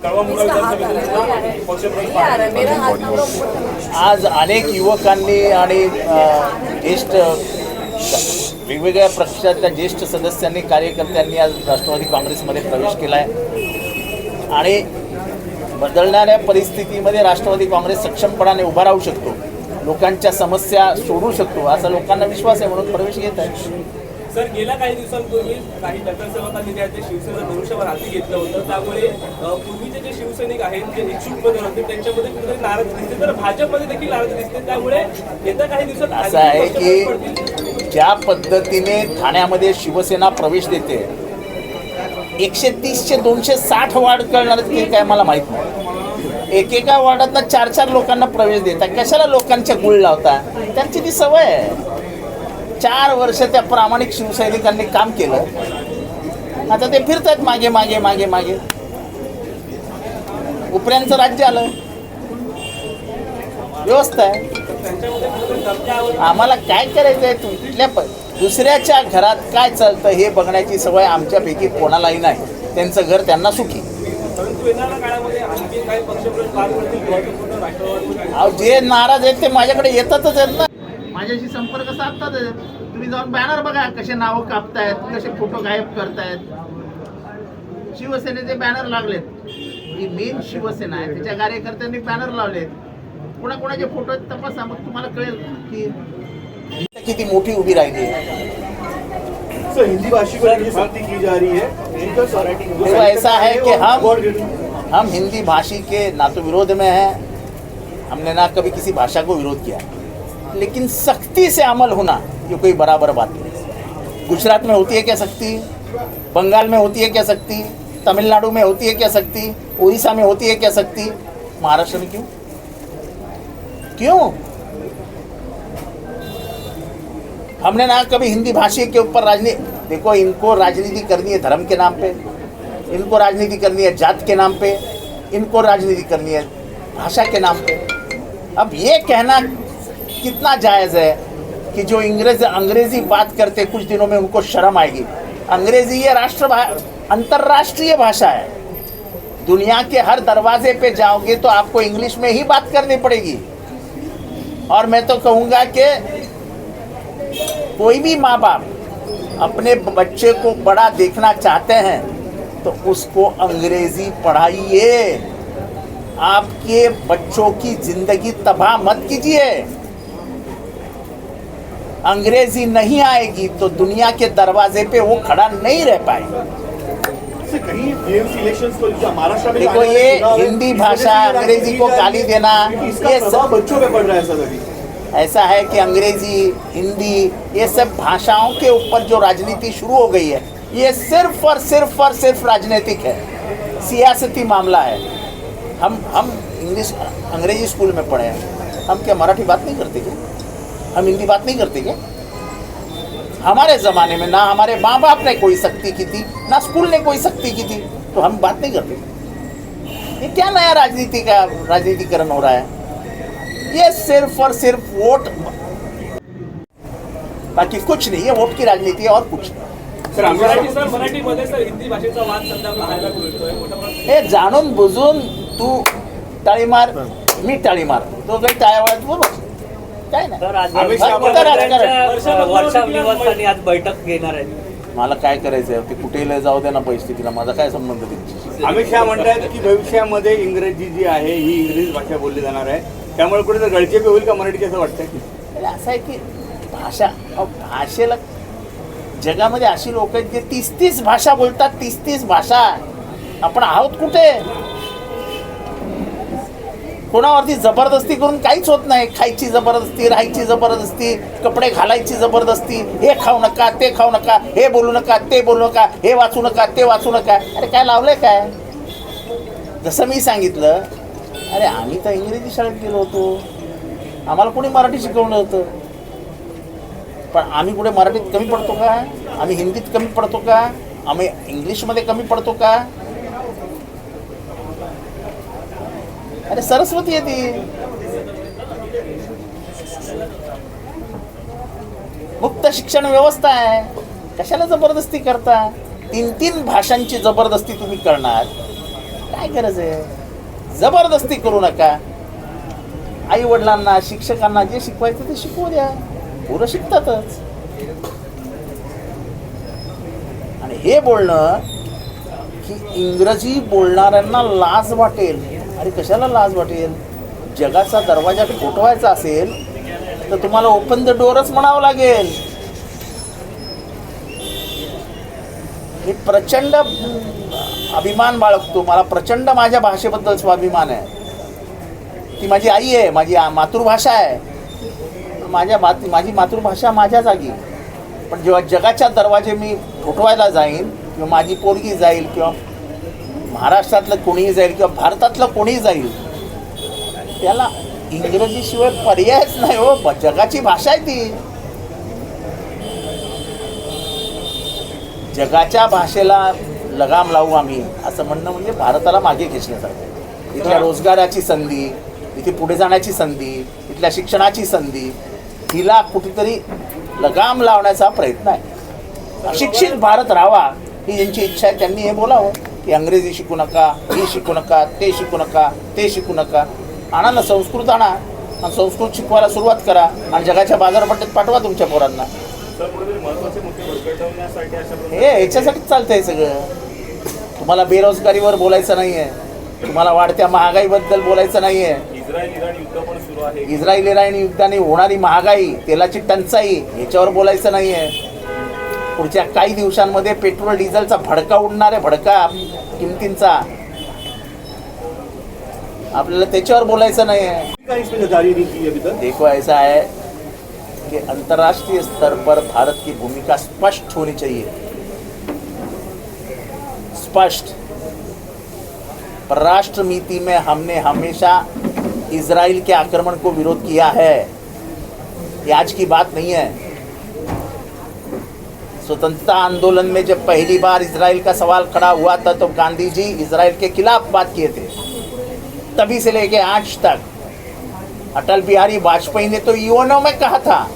आज अनेक युवकांनी आणि ज्येष्ठ वेगवेगळ्या पक्षाच्या ज्येष्ठ सदस्यांनी कार्यकर्त्यांनी आज राष्ट्रवादी काँग्रेसमध्ये प्रवेश केला आहे आणि बदलणाऱ्या परिस्थितीमध्ये राष्ट्रवादी काँग्रेस सक्षमपणाने उभा राहू शकतो, लोकांच्या समस्या सोडू शकतो असा लोकांना विश्वास आहे, म्हणून प्रवेश घेत आहे. सर, गेल्या काही दिवसांपूर्वी काही नगरसेवकांनी ते शिवसेना धनुष्यबाण हाती घेतलं होतं, त्यामुळे पूर्वीचे जे शिवसैनिक आहेत जे इच्छुक पद होते त्यांच्यामध्ये कुठेतरी नाराज दिसते, तर भाजपमध्ये देखील नाराज दिसते. त्यामुळे येत्या काही दिवसात असं आहे की ज्या पद्धतीने ठाण्यामध्ये शिवसेना प्रवेश देते, 130 चे 260 वार्ड करणार ते काय मला माहित नाही. एकेका वार्डात 4-4 लोकांना प्रवेश देतात, कशाला लोकांच्या गुळ लावता? त्यांची ती सवय आहे. 4 वर्ष त्या प्रामाणिक शिवसैनिकांनी काम केलं, आता ते फिरतात मागे मागे मागे मागे. उपऱ्यांचं राज्य आलं, व्यवस्था आहे. आम्हाला काय करायचं आहे? कुठल्या दुसऱ्याच्या घरात काय चालतं हे बघण्याची सवय आमच्यापैकी कोणालाही नाही. त्यांचं घर त्यांना सुखी. जे नाराज आहेत ते माझ्याकडे येतातच आहेत ना, माझ्याशी संपर्क साधतात. तुम्ही जाऊन बॅनर बघा, कसे नावं कापतायत, कसे फोटो गायब करतायत. शिवसेनेचे बॅनर लागलेत, ही मेन शिवसेना आहे, त्याच्या कार्यकर्त्यांनी बॅनर लावलेत. कोणाकोणाचे फोटो तपासा, मग तुम्हाला कळेल की किती मोठी उभी राहिली आहे. हिंदी भाषी की जा रही है, तो ऐसा है कि हम हिंदी भाषी के ना तो विरोध में हैं, हमने ना कभी किसी भाषा को विरोध किया, लेकिन सख्ती से अमल होना ये कोई बराबर बात नहीं. गुजरात में होती है क्या सख्ती? बंगाल में होती है क्या सख्ती? तमिलनाडु में होती है क्या सख्ती? उड़ीसा में होती है क्या सख्ती? महाराष्ट्र में क्यों? क्यों? हमने ना कभी हिंदी भाषी के ऊपर राजनीति, देखो इनको राजनीति करनी है धर्म के नाम पे, इनको राजनीति करनी है जात के नाम पे, इनको राजनीति करनी है भाषा के नाम पे. अब ये कहना कितना जायज़ है कि जो अंग्रेजी बात करते कुछ दिनों में उनको शर्म आएगी. अंग्रेजी ये अंतर्राष्ट्रीय भाषा है. दुनिया के हर दरवाजे पे जाओगे तो आपको इंग्लिश में ही बात करनी पड़ेगी. और मैं तो कहूँगा कि कोई भी माँ बाप अपने बच्चे को बड़ा देखना चाहते हैं तो उसको अंग्रेजी पढ़ाइए. आपके बच्चों की जिंदगी तबाह मत कीजिए. अंग्रेजी नहीं आएगी तो दुनिया के दरवाजे पे वो खड़ा नहीं रह पाएगा. देखो ये हिंदी भाषा अंग्रेजी को गाली देना, ये सब बच्चों पे पड़ रहा है सर. ऐसा है कि अंग्रेजी, हिंदी, ये सब भाषाओं के ऊपर जो राजनीति शुरू हो गई है, ये सिर्फ और सिर्फ राजनीतिक है, सियासती मामला है. हम इंग्लिश अंग्रेजी स्कूल में पढ़े हैं, हम क्या मराठी बात नहीं करते क्या? हम हिंदी बात नहीं करते क्या? हमारे ज़माने में ना हमारे माँ बाप ने कोई सख्ती की थी, ना स्कूल ने कोई सख्ती की थी, तो हम बात नहीं करते. ये क्या नया राजनीतिकरण हो रहा है? ये सिर्फ और सिर्फ वोट, बाकी कुछ नहीं. ये वोट की राजनीति है और कुछ नहीं. मराठीमध्ये सर हिंदी भाषेचा वाद सध्या पाहायला मिळतोय. हे जाणून बुजून तू टाळी मार, मी टाळी मार, तो काही टाळ्या वाजत बरोबर काय नाही. आज बैठक घेणार आहे. मला काय करायचंय? ते कुठेही जाऊ दे ना, पैसे तिला माझा काय संबंध त्यांची. अमित शहा म्हणतात की भविष्यामध्ये इंग्रजी जी आहे ही इंग्रजी भाषा बोलली जाणार आहे, त्यामुळे कुठे तर गळचेपी होईल का मराठी, असं वाटतंय? असं आहे की भाषेला जगामध्ये अशी लोक आहेत जे 30 भाषा बोलतात. 30 भाषा. आपण आहोत कुठे? कोणावरती जबरदस्ती करून काहीच होत नाही. खायची जबरदस्ती, राहायची जबरदस्ती, कपडे घालायची जबरदस्ती, हे खाऊ नका, ते खाऊ नका, हे बोलू नका, ते बोलू नका, हे वाचू नका, ते वाचू नका. अरे काय लावलंय काय? जसं मी सांगितलं, अरे आम्ही तर इंग्रजी शाळेत गेलो होतो, आम्हाला कोणी मराठी शिकवलं होतं, पण आम्ही कुठे मराठीत कमी पडतो का? आम्ही हिंदीत कमी पडतो का? आम्ही इंग्लिशमध्ये कमी पडतो का? अरे सरस्वती आहे ती. मुक्त शिक्षण व्यवस्था आहे, कशाला जबरदस्ती करता? 3 भाषांची जबरदस्ती तुम्ही करणार? काय गरज आहे? जबरदस्ती करू नका. आई वडिलांना शिक्षकांना जे शिकवायचं ते शिकवू द्या, पोरं शिकतातच. आणि हे बोलणं की इंग्रजी बोलणाऱ्यांना लाज वाटेल, अरे कशाला लाज वाटेल? जगाचा दरवाजा ठोठवायचा असेल तर तुम्हाला ओपन द डोअरच म्हणावं लागेल. मी प्रचंड अभिमान बाळगतो, मला प्रचंड माझ्या भाषेबद्दल स्वाभिमान आहे. ती माझी आई आहे, माझी मातृभाषा आहे. माझी मातृभाषा माझ्या जागी. पण जेव्हा जगाच्या दरवाजे मी ठोठवायला जाईन किंवा माझी पोरगी जाईल किंवा महाराष्ट्रातलं कोणीही जाईल किंवा भारतातलं कोणीही जाईल, त्याला इंग्रजीशिवाय पर्यायच नाही हो. जगाची भाषा आहे ती. जगाच्या भाषेला लगाम लावू आम्ही असं म्हणणं म्हणजे भारताला मागे खेचण्यासारखं. इथल्या रोजगाराची संधी, इथे पुढे जाण्याची संधी, इथल्या शिक्षणाची संधी, हिला कुठेतरी लगाम लावण्याचा प्रयत्न आहे. अशिक्षित भारत राहावा ही ज्यांची इच्छा आहे त्यांनी हे बोलावं की अंग्रेजी शिकू नका, हे शिकू नका, ते शिकू नका, ते शिकू नका. आणा ना संस्कृत आणा आणि संस्कृत शिकवायला सुरुवात करा आणि जगाच्या बाजारपेठेत पाठवा तुमच्या पोरांना. हे याच्यासाठीच चालतं आहे सगळं. तुम्हाला बेरोजगारीवर बोलायचं नाही आहे, तुम्हाला वाढत्या महागाईबद्दल बोलायचं नाही आहे. इस्रायल इराण युद्धाने होणारी महागाई, तेलाची टंचाई याच्यावर बोलायचं नाही आहे. पुढच्या काही दिवसांमध्ये पेट्रोल डिझेलचा भडका उडणार आहे, भडका किमतींचा, आपल्याला त्याच्यावर बोलायचं नाही आहे. देखो ऐसा है कि अंतर्राष्ट्रीय स्तर पर भारत की भूमिका स्पष्ट होनी चाहिए, स्पष्ट. परराष्ट्र नीति में हमने हमेशा इजराइल के आक्रमण को विरोध किया है. ये आज की बात नहीं है. स्वतंत्रता आंदोलन में जब पहली बार इजराइल का सवाल खड़ा हुआ था तो गांधी जी इजराइल के खिलाफ बात किए थे. तभी से लेके आज तक अटल बिहारी वाजपेयी ने तो यूएनओ में कहा था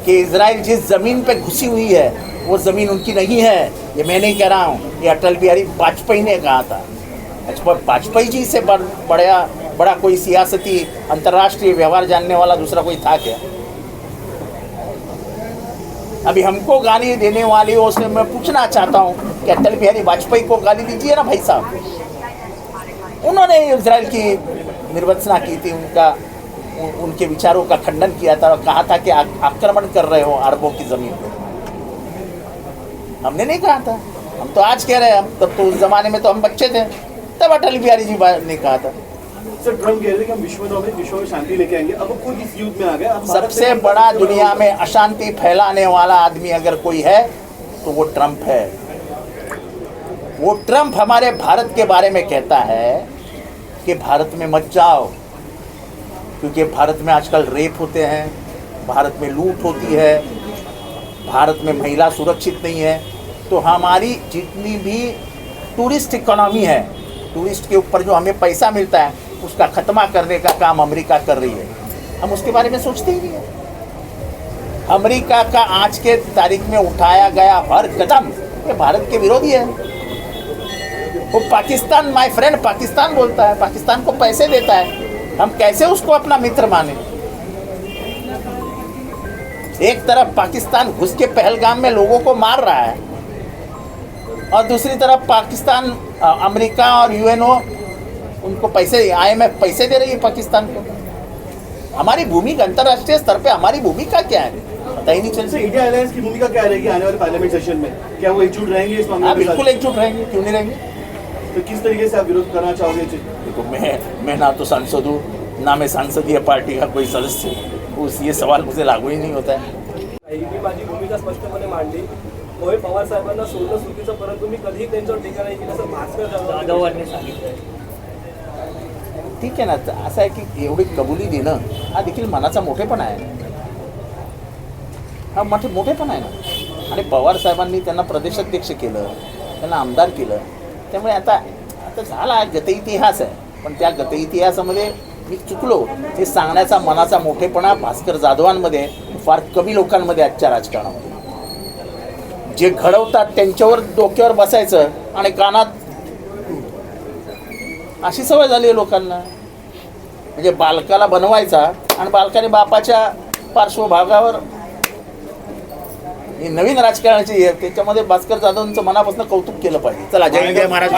कि इजराइल जिस जमीन पे घुसी हुई है वो जमीन उनकी नहीं है. ये मैं नहीं कह रहा हूँ, ये अटल बिहारी वाजपेयी ने कहा था. अच्छा, वाजपेयी जी से बड़ा कोई सियासती अंतर्राष्ट्रीय व्यवहार जानने वाला दूसरा कोई था क्या? अभी हमको गाली देने वाले उसने मैं पूछना चाहता हूँ कि अटल बिहारी वाजपेयी को गाली दीजिए ना भाई साहब. उन्होंने इजराइल की निर्वंसना की थी, उनके विचारों का खंडन किया था और कहा था कि आक्रमण कर रहे हो अरबों की ज़मीन पर. हमने नहीं कहा था, हम तो आज कह रहे हैं. हम तब तो उस ज़माने में तो हम बच्चे थे, तब अटल बिहारी जी ने कहा था. सर, ट्रम्प कह रहे थे कि हम विश्व में शांति लेके आएंगे. अब खुद इस युद्ध में आ गए. सबसे बड़ा दुनिया में अशांति फैलाने वाला आदमी अगर कोई है तो वो ट्रम्प है. वो ट्रम्प हमारे भारत के बारे में कहता है कि भारत में मत जाओ, क्योंकि भारत में आजकल रेप होते हैं, भारत में लूट होती है, भारत में महिला सुरक्षित नहीं है. तो हमारी जितनी भी टूरिस्ट इकोनॉमी है, टूरिस्ट के ऊपर जो हमें पैसा मिलता है उसका खत्मा करने का काम अमेरिका कर रही है. हम उसके बारे में सोचते ही नहीं है. अमेरिका का आज के तारीख में उठाया गया हर कदम ये भारत के विरोधी है. वो पाकिस्तान, माय फ्रेंड पाकिस्तान बोलता है, पाकिस्तान को पैसे देता है. हम कैसे उसको अपना मित्र माने? एक तरफ पाकिस्तान घुस के पहलगाम में लोगों को मार रहा है और दूसरी तरफ पाकिस्तान, अमेरिका और यूएनओ उनको पैसे, IMF पैसे दे रही है पाकिस्तान को. हमारी भूमिका अंतर्राष्ट्रीय स्तर पे हमारी भूमिका क्या है पता ही नहीं चल रहा. इंडिया अलायंस की भूमिका क्या रहेगी आने वाले पार्लियामेंट सेशन में? क्या वो एकजुट रहेंगे इस मामले में? बिल्कुल एकजुट रहेंगे, क्यों नहीं रहेंगे. तो किस तरीके से आप विरोध करना चाहोगे? देखो, मैं ना तो सांसद हूँ ना मैं सांसदीय पार्टी का कोई सदस्य हूँ. ये सवाल मुझे लागू ही नहीं होता है. मी माझी भूमिका स्पष्टपणे मांडली. मोहित पवार साहेबांना सोडणं चुकीचं, परंतु मी कधीही त्यांच्यावर टीका नाही केली असं भास्कर जाधव यांनी सांगितलं. ठीक आहे ना. असं आहे की एवढी कबुली देणं हा देखील मनाचा मोठेपणा आहे, हा मोठेपणा आहे ना. आणि पवार साहेबांनी त्यांना प्रदेशाध्यक्ष केलं, त्यांना आमदार केलं. त्यामुळे आता झाला गतइतिहास आहे. पण त्या गतइतिहासामध्ये मी चुकलो हे सांगण्याचा मनाचा मोठेपणा भास्कर जाधवांमध्ये फार कमी लोकांमध्ये आजच्या राजकारणामध्ये. जे घडवतात त्यांच्यावर डोक्यावर बसायचं आणि कानात अशी सवय झाली आहे लोकांना. म्हणजे बालकाला बनवायचा आणि बालकाने बापाच्या पार्श्वभागावर ही नवीन राजकारणाची आहे, त्याच्यामध्ये भास्कर जाधवांचं मनापासून कौतुक केलं पाहिजे. चला, जय हिंद, जय महाराष्ट्र.